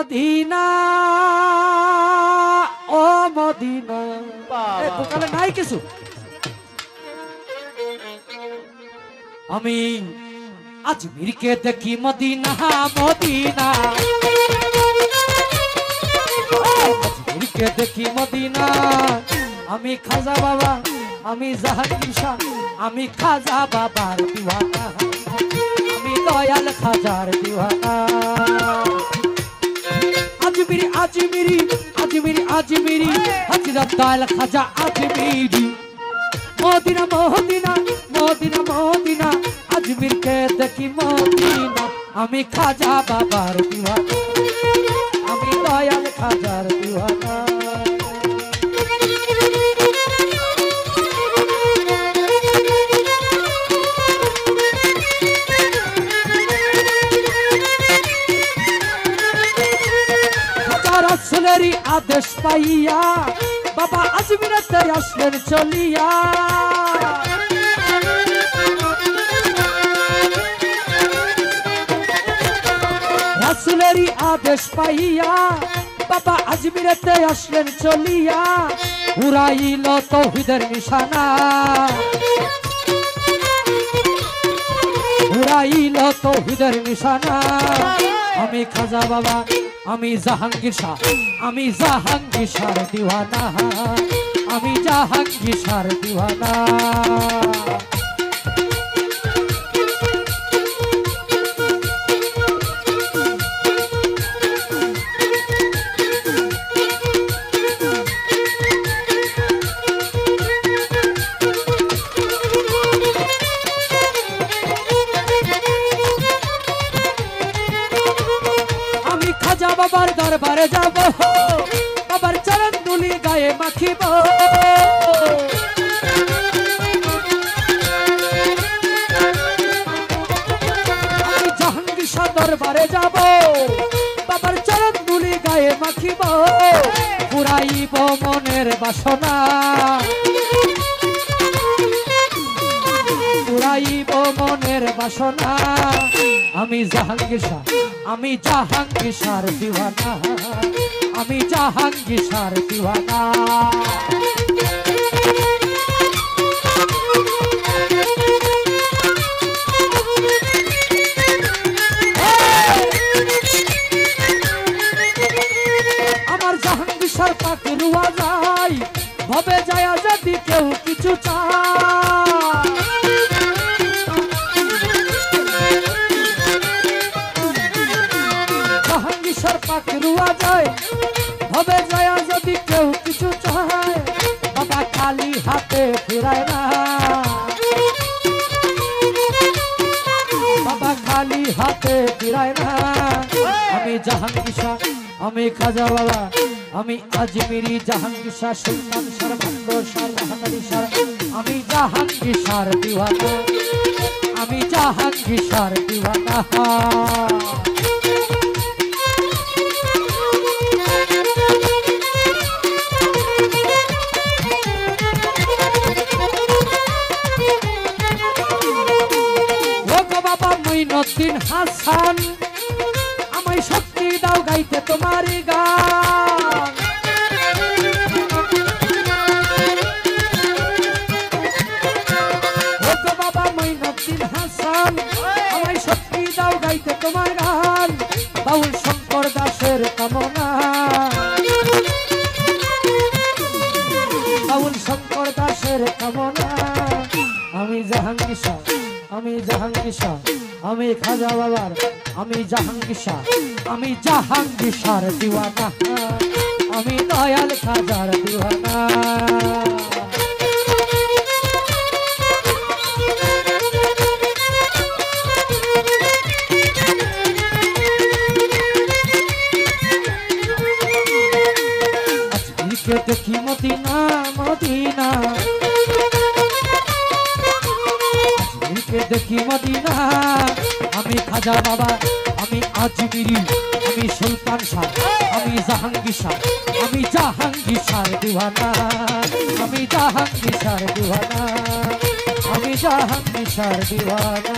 Medina oh Medina বোকালে নাই কিছু আমি আজমিরকে দেখি মদিনা মদিনা আজমিরকে দেখি মদিনা আমি খাজা বাবা আমি জাহাঙ্গীর শাহ আমি খাজা বাবার দিওয়ানা আমি দয়াল খাজার দিওয়ানা আজমিরি আজমিরি আজমিরি আজমিরি হযরত দয়াল খাজা আজমিরি মদিনা মদিনা মদিনা মদিনা আজমিরকে দেখি মদিনা আমি খাজা বাবার দিওয়ানা আমি দয়াল খাজার দিওয়ানা রাসূলেরই আদেশ পাইয়া বাবা আজমিরেতে আসলেন চলিয়া রাসূলেরই আদেশ পাইয়া বাবা আজমিরেতে আসলেন চলিয়া উড়াইল তাওহীদের নিশানা উড়াইল তাওহীদের নিশানা আমি খাজা বাবা আমি জাহাঙ্গীর শাহ আমি জাহাঙ্গীর শাহর দিওয়ানা আমি জাহাঙ্গীর শাহর দিওয়ানা বাবার দরবারে যাব বাবার চরণ ধুলি গায়ে মাখিব আমি জাহাঙ্গীর শাহ দরবারে যাব বাবার চরণ ধুলি গায়ে মাখিব পুরাইব মনের বাসনা পুরাইব মনের বাসনা আমি জাহাঙ্গীর শাহ আমি জাহাঙ্গীর শাহর দিওয়ানা আমি জাহাঙ্গীর শাহর দিওয়ানা আমার জাহাঙ্গীর শাহর পাকে রুয়া যায় ভবে যায় যদি কেউ কিছু চায় পাকে রুয়া যায় ভবে যায় যদি কেউ কিছু চায় বাবা খালি হাতে ফিরায় না বাবা খালি হাতে ফিরায় না আমি জাহাঙ্গীর শাহ আমি খাজা বাবা আমি আজমিরি জাহাঙ্গীর শাহ সুলতান শাহ ভান্ডর শাহ রাহাতারি শাহ আমি জাহাঙ্গীর শাহর দিওয়ানা আমি জাহাঙ্গীর শাহর দিওয়ানা মঈনুদ্দিন হাসান আমায় শক্তি দাও গাইতে তোমার গান ও গো বাবা মঈনুদ্দিন হাসান আমায় শক্তি দাও গাইতে তোমার গান বাউল শঙ্কর দাসের কামনা বাউল শঙ্কর দাসের কামনা আমি জাহাঙ্গীর শাহ আমি জাহাঙ্গীর শাহ আমি খাজা বাবার আমি জাহাঙ্গীর শাহ আমি জাহাঙ্গীর শাহর দিওয়ানা আমি দয়াল খাজার দিওয়ানা আজমিরকে দেখি মদিনা মদিনা দেখি মদিনা আমি খাজা বাবা আমি আজমিরি আমি সুলতান শাহ আমি জাহাঙ্গীর শাহ আমি জাহাঙ্গীর শাহর দিওয়ানা আমি জাহাঙ্গীর শাহর দিওয়ানা আমি জাহাঙ্গীর শাহর দিওয়ানা